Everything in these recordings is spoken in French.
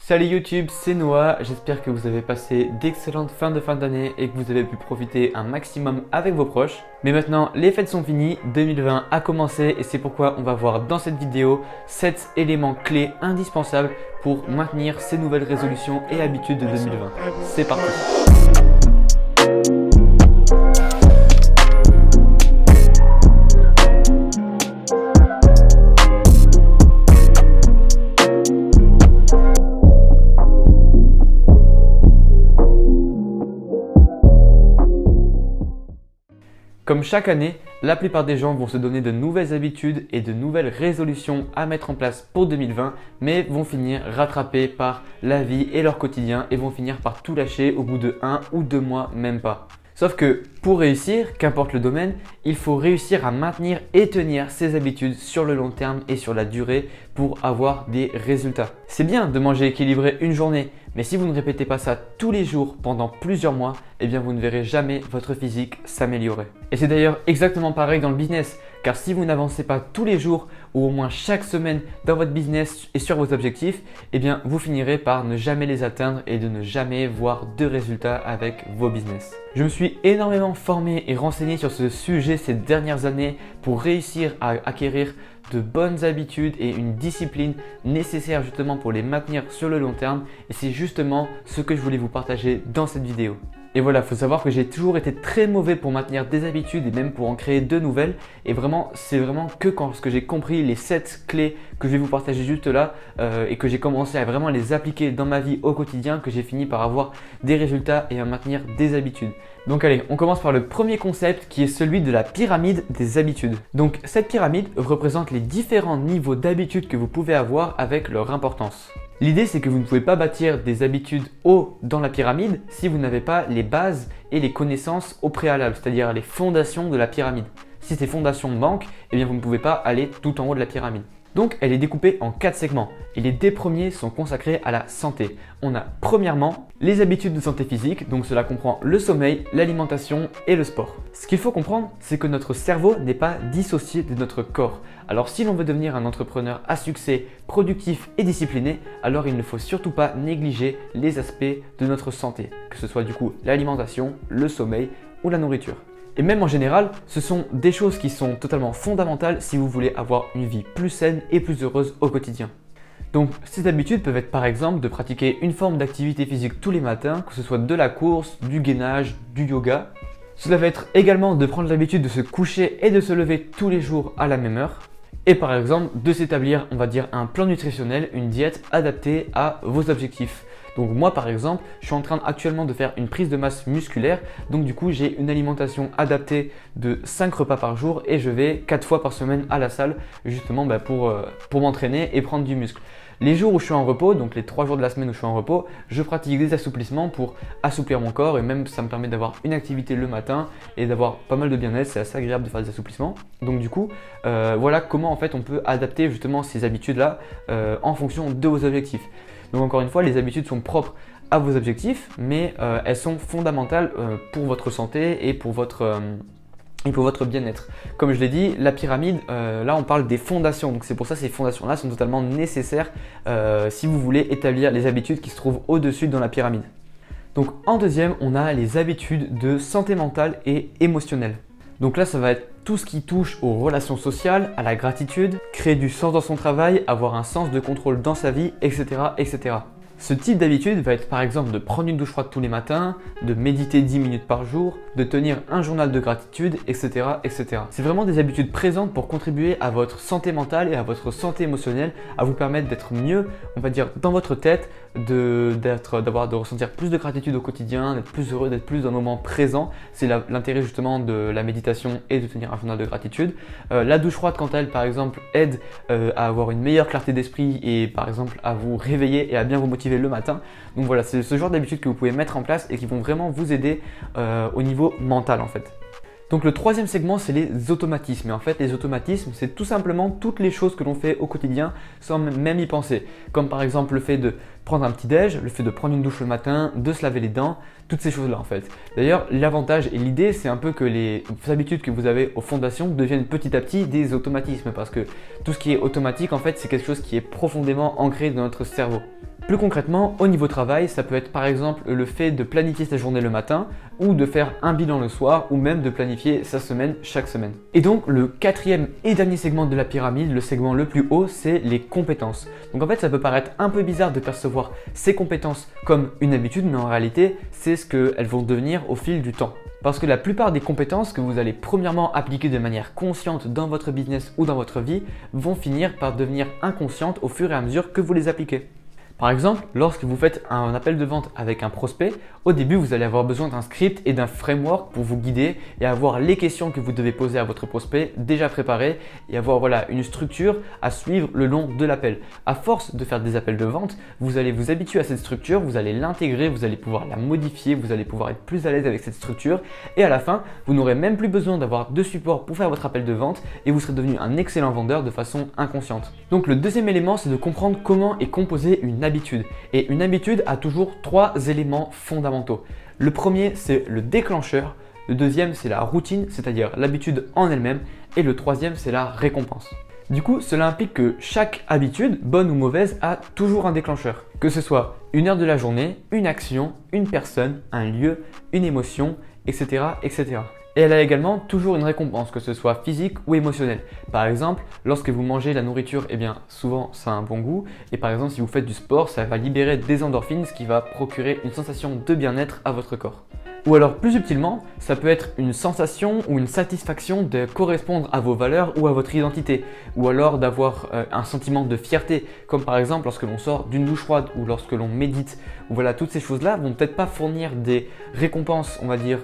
Salut YouTube, c'est Noah, j'espère que vous avez passé d'excellentes fins d'année et que vous avez pu profiter un maximum avec vos proches. Mais maintenant, les fêtes sont finies, 2020 a commencé et c'est pourquoi on va voir dans cette vidéo 7 éléments clés indispensables pour maintenir ces nouvelles résolutions et habitudes de 2020. C'est parti! Comme chaque année, la plupart des gens vont se donner de nouvelles habitudes et de nouvelles résolutions à mettre en place pour 2020, mais vont finir rattrapés par la vie et leur quotidien et vont finir par tout lâcher au bout de 1 ou 2 mois, même pas. Sauf que pour réussir, qu'importe le domaine, il faut réussir à maintenir et tenir ses habitudes sur le long terme et sur la durée pour avoir des résultats. C'est bien de manger équilibré une journée, mais si vous ne répétez pas ça tous les jours pendant plusieurs mois, eh bien vous ne verrez jamais votre physique s'améliorer. Et c'est d'ailleurs exactement pareil dans le business, car si vous n'avancez pas tous les jours ou au moins chaque semaine dans votre business et sur vos objectifs, eh bien vous finirez par ne jamais les atteindre et de ne jamais voir de résultats avec vos business. Je me suis énormément formé et renseigné sur ce sujet ces dernières années pour réussir à acquérir de bonnes habitudes et une discipline nécessaire justement pour les maintenir sur le long terme, et c'est justement ce que je voulais vous partager dans cette vidéo. Et voilà, il faut savoir que j'ai toujours été très mauvais pour maintenir des habitudes et même pour en créer de nouvelles. Et vraiment, c'est vraiment que quand j'ai compris les 7 clés que je vais vous partager juste là et que j'ai commencé à vraiment les appliquer dans ma vie au quotidien que j'ai fini par avoir des résultats et à maintenir des habitudes. Donc allez, on commence par le premier concept qui est celui de la pyramide des habitudes. Donc cette pyramide représente les différents niveaux d'habitudes que vous pouvez avoir avec leur importance. L'idée, c'est que vous ne pouvez pas bâtir des habitudes haut dans la pyramide si vous n'avez pas les bases et les connaissances au préalable, c'est-à-dire les fondations de la pyramide. Si ces fondations manquent, eh bien vous ne pouvez pas aller tout en haut de la pyramide. Donc elle est découpée en 4 segments et les 2 premiers sont consacrés à la santé. On a premièrement les habitudes de santé physique, donc cela comprend le sommeil, l'alimentation et le sport. Ce qu'il faut comprendre, c'est que notre cerveau n'est pas dissocié de notre corps. Alors si l'on veut devenir un entrepreneur à succès, productif et discipliné, alors il ne faut surtout pas négliger les aspects de notre santé, que ce soit du coup l'alimentation, le sommeil ou la nourriture. Et même en général, ce sont des choses qui sont totalement fondamentales si vous voulez avoir une vie plus saine et plus heureuse au quotidien. Donc ces habitudes peuvent être par exemple de pratiquer une forme d'activité physique tous les matins, que ce soit de la course, du gainage, du yoga. Cela va être également de prendre l'habitude de se coucher et de se lever tous les jours à la même heure. Et par exemple de s'établir, on va dire, un plan nutritionnel, une diète adaptée à vos objectifs. Donc moi par exemple, je suis en train actuellement de faire une prise de masse musculaire, donc du coup j'ai une alimentation adaptée de 5 repas par jour et je vais 4 fois par semaine à la salle justement pour m'entraîner et prendre du muscle. Les jours où je suis en repos, donc les 3 jours de la semaine où je suis en repos, je pratique des assouplissements pour assouplir mon corps et même ça me permet d'avoir une activité le matin et d'avoir pas mal de bien-être, c'est assez agréable de faire des assouplissements. Donc du coup, voilà comment en fait on peut adapter justement ces habitudes-là en fonction de vos objectifs. Donc encore une fois, les habitudes sont propres à vos objectifs, mais elles sont fondamentales pour votre santé et pour votre bien-être. Comme je l'ai dit, la pyramide, là on parle des fondations, donc c'est pour ça que ces fondations-là sont totalement nécessaires si vous voulez établir les habitudes qui se trouvent au-dessus dans la pyramide. Donc en deuxième, on a les habitudes de santé mentale et émotionnelle. Donc là, ça va être tout ce qui touche aux relations sociales, à la gratitude, créer du sens dans son travail, avoir un sens de contrôle dans sa vie, etc. etc. Ce type d'habitude va être par exemple de prendre une douche froide tous les matins, de méditer 10 minutes par jour, de tenir un journal de gratitude, etc. etc. C'est vraiment des habitudes présentes pour contribuer à votre santé mentale et à votre santé émotionnelle, à vous permettre d'être mieux, on va dire, dans votre tête, de ressentir plus de gratitude au quotidien, d'être plus heureux, d'être plus dans le moment présent. C'est l'intérêt justement de la méditation et de tenir un journal de gratitude. La douche froide, quant à elle, par exemple, aide à avoir une meilleure clarté d'esprit et par exemple à vous réveiller et à bien vous motiver le matin. Donc voilà, c'est ce genre d'habitudes que vous pouvez mettre en place et qui vont vraiment vous aider au niveau mental en fait. Donc le troisième segment, c'est les automatismes. Et en fait, les automatismes, c'est tout simplement toutes les choses que l'on fait au quotidien sans même y penser. Comme par exemple le fait de prendre un petit déj, le fait de prendre une douche le matin, de se laver les dents, toutes ces choses-là en fait. D'ailleurs, l'avantage et l'idée, c'est un peu que les habitudes que vous avez aux fondations deviennent petit à petit des automatismes parce que tout ce qui est automatique en fait, c'est quelque chose qui est profondément ancré dans notre cerveau. Plus concrètement, au niveau travail, ça peut être par exemple le fait de planifier sa journée le matin ou de faire un bilan le soir ou même de planifier sa semaine chaque semaine. Et donc le quatrième et dernier segment de la pyramide, le segment le plus haut, c'est les compétences. Donc en fait, ça peut paraître un peu bizarre de percevoir ces compétences comme une habitude, mais en réalité, c'est ce qu'elles vont devenir au fil du temps. Parce que la plupart des compétences que vous allez premièrement appliquer de manière consciente dans votre business ou dans votre vie vont finir par devenir inconscientes au fur et à mesure que vous les appliquez. Par exemple, lorsque vous faites un appel de vente avec un prospect, au début vous allez avoir besoin d'un script et d'un framework pour vous guider et avoir les questions que vous devez poser à votre prospect déjà préparées et avoir une structure à suivre le long de l'appel. À force de faire des appels de vente, vous allez vous habituer à cette structure, vous allez l'intégrer, vous allez pouvoir la modifier, vous allez pouvoir être plus à l'aise avec cette structure et à la fin, vous n'aurez même plus besoin d'avoir de support pour faire votre appel de vente et vous serez devenu un excellent vendeur de façon inconsciente. Donc le deuxième élément, c'est de comprendre comment est composée une habitude. Et une habitude a toujours 3 éléments fondamentaux. Le premier, c'est le déclencheur. Le deuxième, c'est la routine, c'est-à-dire l'habitude en elle-même. Et le troisième, c'est la récompense. Du coup, cela implique que chaque habitude, bonne ou mauvaise, a toujours un déclencheur. Que ce soit une heure de la journée, une action, une personne, un lieu, une émotion, etc., etc. Et elle a également toujours une récompense, que ce soit physique ou émotionnelle. Par exemple, lorsque vous mangez la nourriture, souvent ça a un bon goût. Et par exemple, si vous faites du sport, ça va libérer des endorphines, ce qui va procurer une sensation de bien-être à votre corps. Ou alors plus subtilement, ça peut être une sensation ou une satisfaction de correspondre à vos valeurs ou à votre identité. Ou alors d'avoir un sentiment de fierté, comme par exemple lorsque l'on sort d'une douche froide ou lorsque l'on médite. Voilà, toutes ces choses-là vont peut-être pas fournir des récompenses, on va dire,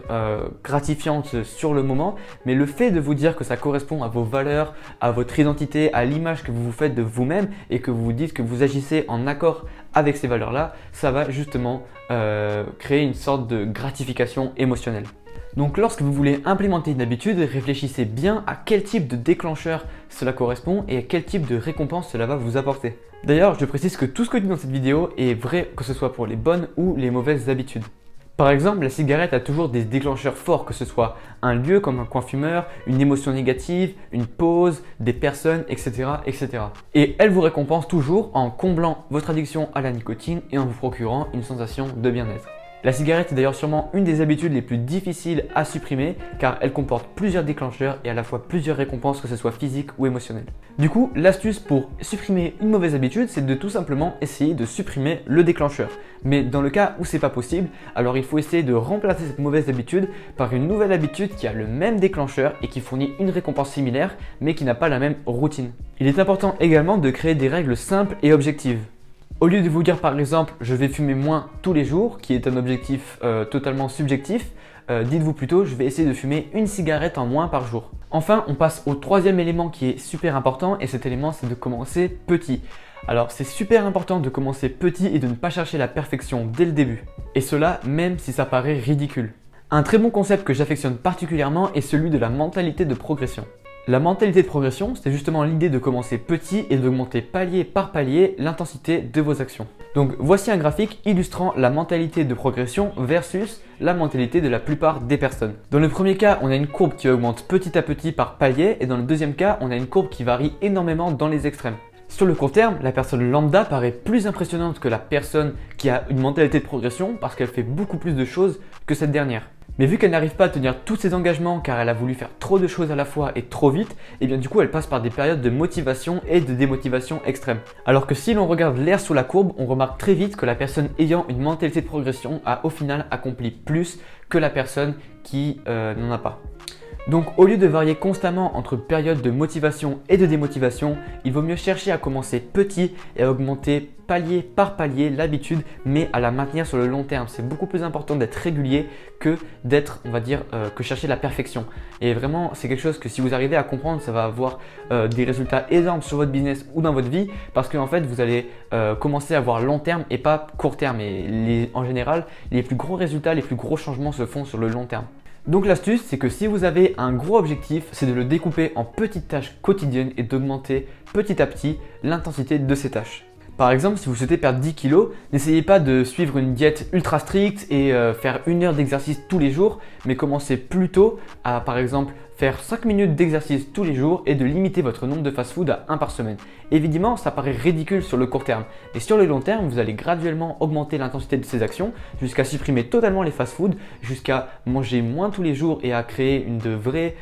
gratifiantes sur le moment, mais le fait de vous dire que ça correspond à vos valeurs, à votre identité, à l'image que vous vous faites de vous-même et que vous vous dites que vous agissez en accord avec ces valeurs-là, ça va justement créer une sorte de gratification émotionnelle. Donc lorsque vous voulez implémenter une habitude, réfléchissez bien à quel type de déclencheur cela correspond et à quel type de récompense cela va vous apporter. D'ailleurs, je précise que tout ce que je dis dans cette vidéo est vrai que ce soit pour les bonnes ou les mauvaises habitudes. Par exemple, la cigarette a toujours des déclencheurs forts, que ce soit un lieu comme un coin fumeur, une émotion négative, une pause, des personnes, etc., etc. Et elle vous récompense toujours en comblant votre addiction à la nicotine et en vous procurant une sensation de bien-être. La cigarette est d'ailleurs sûrement une des habitudes les plus difficiles à supprimer car elle comporte plusieurs déclencheurs et à la fois plusieurs récompenses, que ce soit physiques ou émotionnelles. Du coup, l'astuce pour supprimer une mauvaise habitude, c'est de tout simplement essayer de supprimer le déclencheur. Mais dans le cas où c'est pas possible, alors il faut essayer de remplacer cette mauvaise habitude par une nouvelle habitude qui a le même déclencheur et qui fournit une récompense similaire mais qui n'a pas la même routine. Il est important également de créer des règles simples et objectives. Au lieu de vous dire par exemple je vais fumer moins tous les jours, qui est un objectif totalement subjectif, dites-vous plutôt je vais essayer de fumer une cigarette en moins par jour. Enfin, on passe au troisième élément qui est super important et cet élément c'est de commencer petit. Alors c'est super important de commencer petit et de ne pas chercher la perfection dès le début. Et cela même si ça paraît ridicule. Un très bon concept que j'affectionne particulièrement est celui de la mentalité de progression. La mentalité de progression, c'est justement l'idée de commencer petit et d'augmenter palier par palier l'intensité de vos actions. Donc voici un graphique illustrant la mentalité de progression versus la mentalité de la plupart des personnes. Dans le premier cas, on a une courbe qui augmente petit à petit par palier et dans le deuxième cas, on a une courbe qui varie énormément dans les extrêmes. Sur le court terme, la personne lambda paraît plus impressionnante que la personne qui a une mentalité de progression parce qu'elle fait beaucoup plus de choses que cette dernière. Mais vu qu'elle n'arrive pas à tenir tous ses engagements car elle a voulu faire trop de choses à la fois et trop vite, et bien du coup elle passe par des périodes de motivation et de démotivation extrême. Alors que si l'on regarde l'air sous la courbe, on remarque très vite que la personne ayant une mentalité de progression a au final accompli plus que la personne qui n'en a pas. Donc au lieu de varier constamment entre périodes de motivation et de démotivation, il vaut mieux chercher à commencer petit et à augmenter palier par palier l'habitude, mais à la maintenir sur le long terme. C'est beaucoup plus important d'être régulier que d'être, on va dire, que chercher la perfection. Et vraiment, c'est quelque chose que si vous arrivez à comprendre, ça va avoir des résultats énormes sur votre business ou dans votre vie, parce qu'en fait, vous allez commencer à voir long terme et pas court terme. Et en général, les plus gros résultats, les plus gros changements se font sur le long terme. Donc l'astuce, c'est que si vous avez un gros objectif, c'est de le découper en petites tâches quotidiennes et d'augmenter petit à petit l'intensité de ces tâches. Par exemple, si vous souhaitez perdre 10 kilos, n'essayez pas de suivre une diète ultra stricte et faire 1 heure d'exercice tous les jours, mais commencez plutôt à, par exemple, faire 5 minutes d'exercice tous les jours et de limiter votre nombre de fast-food à 1 par semaine. Évidemment, ça paraît ridicule sur le court terme, et sur le long terme, vous allez graduellement augmenter l'intensité de ces actions jusqu'à supprimer totalement les fast-food, jusqu'à manger moins tous les jours et à créer une de vraies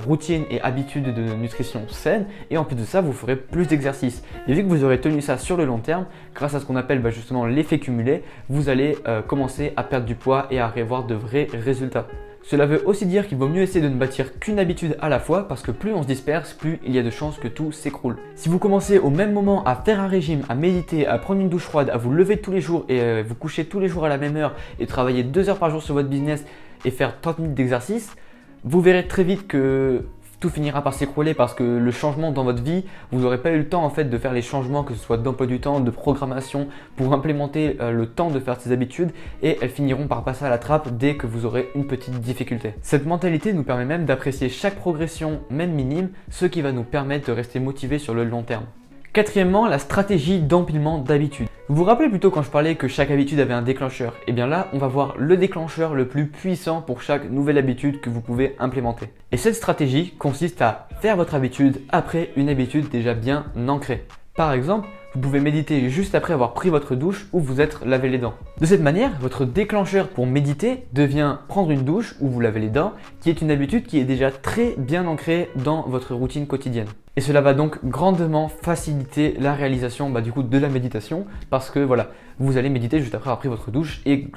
routines et habitudes de nutrition saine. Et en plus de ça, vous ferez plus d'exercice. Et vu que vous aurez tenu ça sur le long terme, grâce à ce qu'on appelle justement l'effet cumulé, vous allez commencer à perdre du poids et à avoir de vrais résultats. Cela veut aussi dire qu'il vaut mieux essayer de ne bâtir qu'une habitude à la fois parce que plus on se disperse, plus il y a de chances que tout s'écroule. Si vous commencez au même moment à faire un régime, à méditer, à prendre une douche froide, à vous lever tous les jours et vous coucher tous les jours à la même heure et travailler 2 heures par jour sur votre business et faire 30 minutes d'exercice, vous verrez très vite que tout finira par s'écrouler parce que le changement dans votre vie, vous n'aurez pas eu le temps en fait de faire les changements, que ce soit d'emploi du temps, de programmation, pour implémenter le temps de faire ces habitudes et elles finiront par passer à la trappe dès que vous aurez une petite difficulté. Cette mentalité nous permet même d'apprécier chaque progression, même minime, ce qui va nous permettre de rester motivés sur le long terme. Quatrièmement, la stratégie d'empilement d'habitudes. Vous vous rappelez plutôt quand je parlais que chaque habitude avait un déclencheur? Et bien là, on va voir le déclencheur le plus puissant pour chaque nouvelle habitude que vous pouvez implémenter. Et cette stratégie consiste à faire votre habitude après une habitude déjà bien ancrée. Par exemple, vous pouvez méditer juste après avoir pris votre douche ou vous être lavé les dents. De cette manière, votre déclencheur pour méditer devient prendre une douche ou vous laver les dents, qui est une habitude qui est déjà très bien ancrée dans votre routine quotidienne. Et cela va donc grandement faciliter la réalisation de la méditation parce que voilà, vous allez méditer juste après avoir pris votre douche et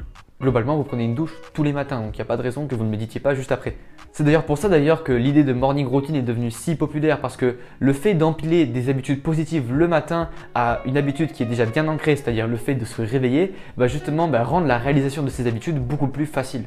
globalement vous prenez une douche tous les matins, donc il n'y a pas de raison que vous ne méditiez pas juste après. C'est d'ailleurs pour ça que l'idée de morning routine est devenue si populaire parce que le fait d'empiler des habitudes positives le matin à une habitude qui est déjà bien ancrée, c'est-à-dire le fait de se réveiller, va justement rendre la réalisation de ces habitudes beaucoup plus facile.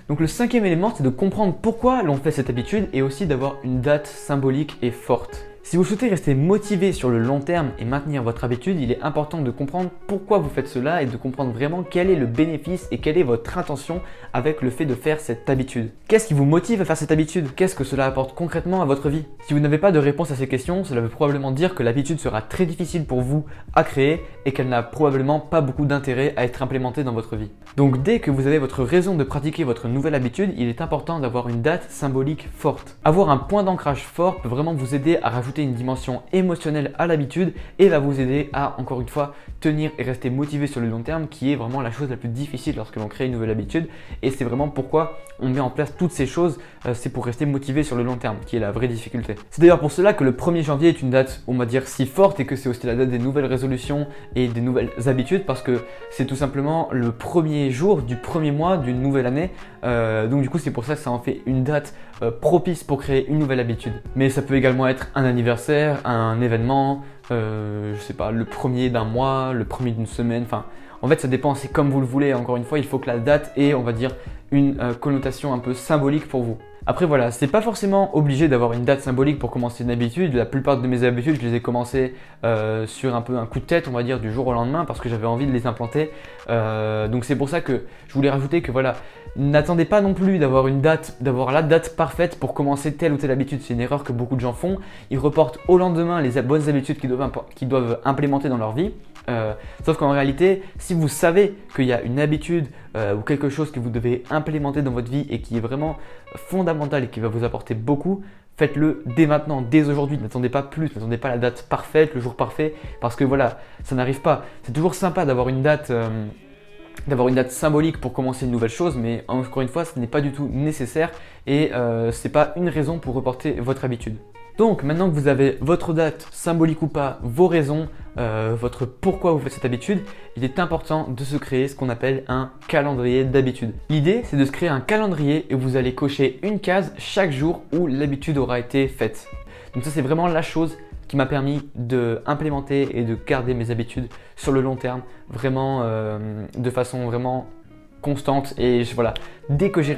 Donc le 5e élément, c'est de comprendre pourquoi l'on fait cette habitude et aussi d'avoir une date symbolique et forte. Si vous souhaitez rester motivé sur le long terme et maintenir votre habitude, il est important de comprendre pourquoi vous faites cela et de comprendre vraiment quel est le bénéfice et quelle est votre intention avec le fait de faire cette habitude. Qu'est-ce qui vous motive à faire cette habitude? Qu'est-ce que cela apporte concrètement à votre vie? Si vous n'avez pas de réponse à ces questions, cela veut probablement dire que l'habitude sera très difficile pour vous à créer et qu'elle n'a probablement pas beaucoup d'intérêt à être implémentée dans votre vie. Donc dès que vous avez votre raison de pratiquer votre nouvelle habitude, il est important d'avoir une date symbolique forte. Avoir un point d'ancrage fort peut vraiment vous aider à rajouter une dimension émotionnelle à l'habitude et va vous aider à, encore une fois, tenir et rester motivé sur le long terme, qui est vraiment la chose la plus difficile lorsque l'on crée une nouvelle habitude. Et c'est vraiment pourquoi on met en place toutes ces choses, c'est pour rester motivé sur le long terme, qui est la vraie difficulté. C'est d'ailleurs pour cela que le 1er janvier est une date, on va dire, si forte et que c'est aussi la date des nouvelles résolutions et des nouvelles habitudes parce que c'est tout simplement le premier jour du premier mois d'une nouvelle année. Donc du coup, c'est pour ça que ça en fait une date propice pour créer une nouvelle habitude. Mais ça peut également être un anniversaire, un événement, je sais pas, le premier d'un mois, le premier d'une semaine, enfin en fait ça dépend, c'est comme vous le voulez. Encore une fois, il faut que la date ait, on va dire, une connotation un peu symbolique pour vous. Après voilà, c'est pas forcément obligé d'avoir une date symbolique pour commencer une habitude. La plupart de mes habitudes, je les ai commencées sur un peu un coup de tête, on va dire, du jour au lendemain parce que j'avais envie de les implanter. Donc c'est pour ça que je voulais rajouter que voilà, n'attendez pas non plus d'avoir la date parfaite pour commencer telle ou telle habitude. C'est une erreur que beaucoup de gens font. Ils reportent au lendemain les bonnes habitudes qu'ils doivent implémenter dans leur vie. Sauf qu'en réalité, si vous savez qu'il y a une habitude ou quelque chose que vous devez implémenter dans votre vie et qui est vraiment fondamental et qui va vous apporter beaucoup, faites-le dès maintenant, dès aujourd'hui. N'attendez pas plus, n'attendez pas la date parfaite, le jour parfait, parce que voilà, ça n'arrive pas. C'est toujours sympa d'avoir une date symbolique pour commencer une nouvelle chose, mais encore une fois, ce n'est pas du tout nécessaire et ce n'est pas une raison pour reporter votre habitude. Donc maintenant que vous avez votre date, symbolique ou pas, vos raisons, votre pourquoi vous faites cette habitude, il est important de se créer ce qu'on appelle un calendrier d'habitude. L'idée, c'est de se créer un calendrier et vous allez cocher une case chaque jour où l'habitude aura été faite. Donc ça, c'est vraiment la chose qui m'a permis d'implémenter et de garder mes habitudes sur le long terme, vraiment de façon vraiment constante. Et voilà, dès que j'ai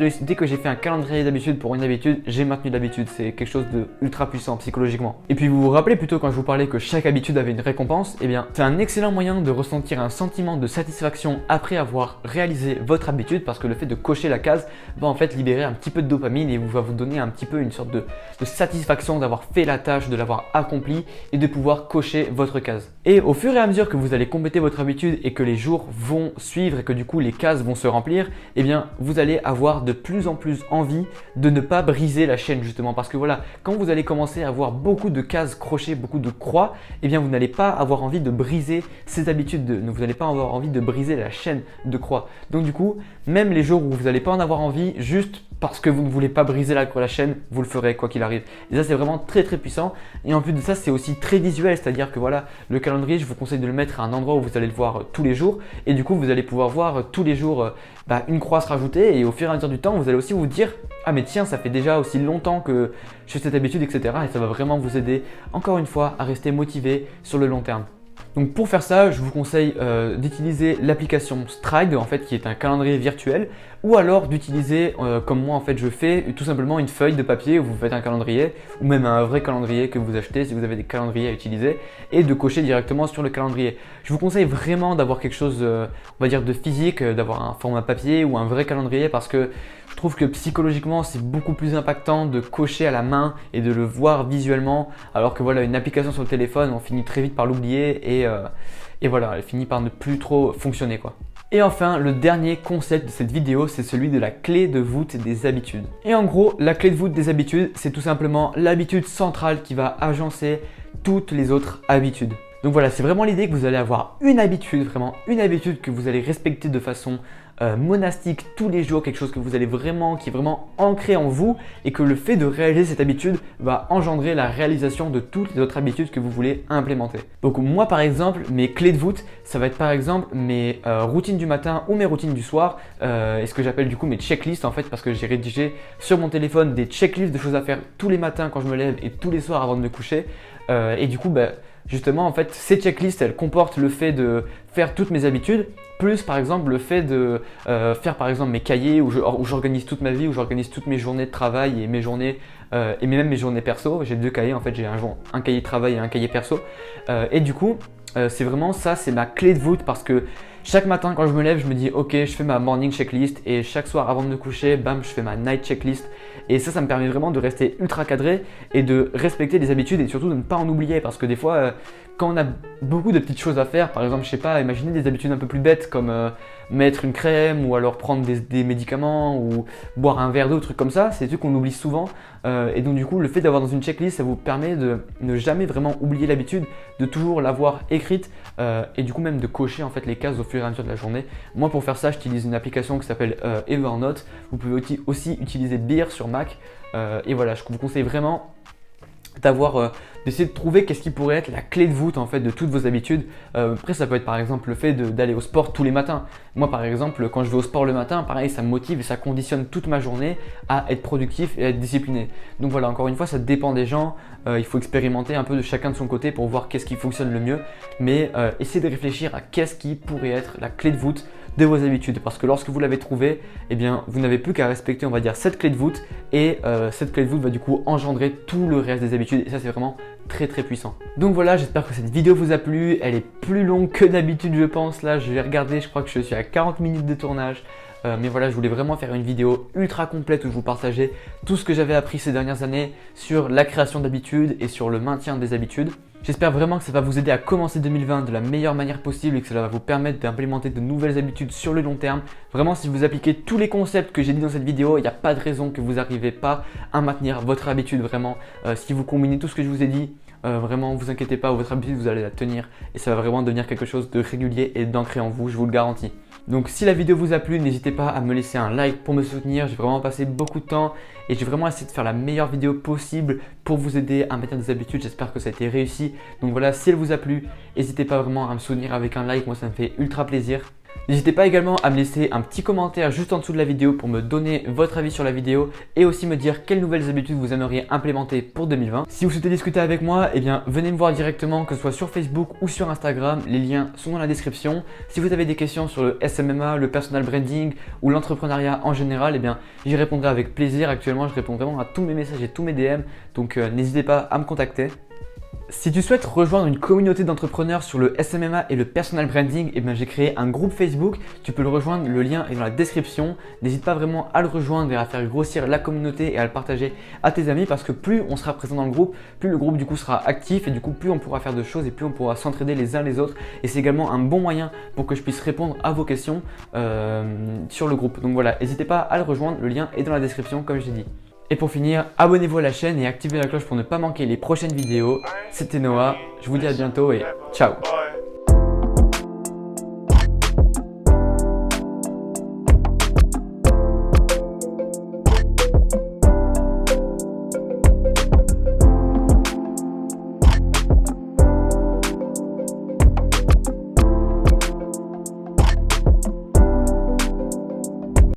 fait un calendrier d'habitude pour une habitude, j'ai maintenu l'habitude. C'est quelque chose de ultra puissant psychologiquement. Et puis vous vous rappelez plutôt quand je vous parlais que chaque habitude avait une récompense, eh bien c'est un excellent moyen de ressentir un sentiment de satisfaction après avoir réalisé votre habitude, parce que le fait de cocher la case va en fait libérer un petit peu de dopamine et va vous donner un petit peu une sorte de satisfaction d'avoir fait la tâche, de l'avoir accomplie et de pouvoir cocher votre case. Et au fur et à mesure que vous allez compléter votre habitude et que les jours vont suivre et que du coup les cases vont se remplir, eh bien vous allez avoir de plus en plus envie de ne pas briser la chaîne justement, parce que voilà, quand vous allez commencer à avoir beaucoup de cases crochées, beaucoup de croix, eh bien vous n'allez pas avoir envie de briser ces habitudes, vous n'allez pas avoir envie de briser la chaîne de croix. Donc du coup, même les jours où vous n'allez pas en avoir envie, juste parce que vous ne voulez pas briser la chaîne, vous le ferez quoi qu'il arrive. Et ça c'est vraiment très très puissant. Et en plus de ça, c'est aussi très visuel, c'est-à-dire que voilà, le calendrier, je vous conseille de le mettre à un endroit où vous allez le voir tous les jours. Et du coup, vous allez pouvoir voir tous les jours une croix se rajouter. Et au fur et à mesure du temps, vous allez aussi vous dire « Ah mais tiens, ça fait déjà aussi longtemps que je fais cette habitude, etc. » Et ça va vraiment vous aider, encore une fois, à rester motivé sur le long terme. Donc pour faire ça, je vous conseille d'utiliser l'application Stride en fait, qui est un calendrier virtuel, ou alors d'utiliser comme moi en fait je fais tout simplement une feuille de papier où vous faites un calendrier, ou même un vrai calendrier que vous achetez si vous avez des calendriers à utiliser, et de cocher directement sur le calendrier. Je vous conseille vraiment d'avoir quelque chose on va dire de physique, d'avoir un format papier ou un vrai calendrier, parce que je trouve que psychologiquement c'est beaucoup plus impactant de cocher à la main et de le voir visuellement, alors que voilà, une application sur le téléphone, on finit très vite par l'oublier et voilà, elle finit par ne plus trop fonctionner quoi. Et enfin, le dernier concept de cette vidéo, c'est celui de la clé de voûte des habitudes. Et en gros, la clé de voûte des habitudes, c'est tout simplement l'habitude centrale qui va agencer toutes les autres habitudes. Donc voilà, c'est vraiment l'idée que vous allez avoir une habitude, vraiment une habitude que vous allez respecter de façon monastique tous les jours, quelque chose que vous allez vraiment, qui est vraiment ancré en vous, et que le fait de réaliser cette habitude va engendrer la réalisation de toutes les autres habitudes que vous voulez implémenter. Donc moi par exemple, mes clés de voûte, ça va être par exemple mes routines du matin ou mes routines du soir, et ce que j'appelle du coup mes checklists en fait, parce que j'ai rédigé sur mon téléphone des checklists de choses à faire tous les matins quand je me lève et tous les soirs avant de me coucher, et du coup justement en fait ces checklists elles comportent le fait de faire toutes mes habitudes, plus par exemple le fait de faire par exemple mes cahiers où j'organise toute ma vie, où j'organise toutes mes journées de travail et mes journées et même mes journées perso. J'ai deux cahiers en fait, j'ai un cahier travail et un cahier perso, et du coup c'est vraiment ça, c'est ma clé de voûte, parce que chaque matin quand je me lève, je me dis ok, je fais ma morning checklist, et chaque soir avant de me coucher, bam, je fais ma night checklist. Et ça me permet vraiment de rester ultra cadré et de respecter les habitudes, et surtout de ne pas en oublier, parce que des fois quand on a beaucoup de petites choses à faire, par exemple je sais pas, imaginez des habitudes un peu plus bêtes comme mettre une crème ou alors prendre des médicaments ou boire un verre d'eau, trucs comme ça, c'est des trucs qu'on oublie souvent, et donc du coup le fait d'avoir dans une checklist, ça vous permet de ne jamais vraiment oublier l'habitude, de toujours l'avoir écrite, et du coup même de cocher en fait les cases au fur et à mesure de la journée. Moi pour faire ça, j'utilise une application qui s'appelle Evernote. Vous pouvez aussi utiliser Beer sur Mac, et voilà, je vous conseille vraiment d'essayer de trouver qu'est-ce qui pourrait être la clé de voûte en fait de toutes vos habitudes. Après ça peut être par exemple le fait d'aller au sport tous les matins. Moi par exemple quand je vais au sport le matin, pareil, ça me motive et ça conditionne toute ma journée à être productif et à être discipliné. Donc voilà, encore une fois ça dépend des gens, il faut expérimenter un peu de chacun de son côté pour voir qu'est-ce qui fonctionne le mieux, mais essayez de réfléchir à qu'est-ce qui pourrait être la clé de voûte de vos habitudes, parce que lorsque vous l'avez trouvé, eh bien vous n'avez plus qu'à respecter on va dire cette clé de voûte, et cette clé de voûte va du coup engendrer tout le reste des habitudes, et ça c'est vraiment très très puissant. Donc voilà, j'espère que cette vidéo vous a plu. Elle est plus longue que d'habitude je pense, là je vais regarder, je crois que je suis à 40 minutes de tournage. Mais voilà, je voulais vraiment faire une vidéo ultra complète où je vous partageais tout ce que j'avais appris ces dernières années sur la création d'habitudes et sur le maintien des habitudes. J'espère vraiment que ça va vous aider à commencer 2020 de la meilleure manière possible et que cela va vous permettre d'implémenter de nouvelles habitudes sur le long terme. Vraiment, si vous appliquez tous les concepts que j'ai dit dans cette vidéo, il n'y a pas de raison que vous n'arrivez pas à maintenir votre habitude. Vraiment, si vous combinez tout ce que je vous ai dit, vraiment, vous inquiétez pas, votre habitude, vous allez la tenir et ça va vraiment devenir quelque chose de régulier et d'ancré en vous, je vous le garantis. Donc si la vidéo vous a plu, n'hésitez pas à me laisser un like pour me soutenir. J'ai vraiment passé beaucoup de temps et j'ai vraiment essayé de faire la meilleure vidéo possible pour vous aider à maintenir des habitudes. J'espère que ça a été réussi. Donc voilà, si elle vous a plu, n'hésitez pas vraiment à me soutenir avec un like, moi ça me fait ultra plaisir. N'hésitez pas également à me laisser un petit commentaire juste en dessous de la vidéo pour me donner votre avis sur la vidéo et aussi me dire quelles nouvelles habitudes vous aimeriez implémenter pour 2020. Si vous souhaitez discuter avec moi, eh bien venez me voir directement, que ce soit sur Facebook ou sur Instagram, les liens sont dans la description. Si vous avez des questions sur le SMMA, le personal branding ou l'entrepreneuriat en général, eh bien j'y répondrai avec plaisir. Actuellement, je réponds vraiment à tous mes messages et tous mes DM, donc n'hésitez pas à me contacter. Si tu souhaites rejoindre une communauté d'entrepreneurs sur le SMMA et le personal branding, eh bien j'ai créé un groupe Facebook. Tu peux le rejoindre, le lien est dans la description. N'hésite pas vraiment à le rejoindre et à faire grossir la communauté et à le partager à tes amis, parce que plus on sera présent dans le groupe, plus le groupe du coup sera actif et du coup plus on pourra faire de choses et plus on pourra s'entraider les uns les autres. Et c'est également un bon moyen pour que je puisse répondre à vos questions sur le groupe. Donc voilà, n'hésitez pas à le rejoindre, le lien est dans la description comme j'ai dit. Et pour finir, abonnez-vous à la chaîne et activez la cloche pour ne pas manquer les prochaines vidéos. C'était Noah, je vous dis à bientôt et ciao.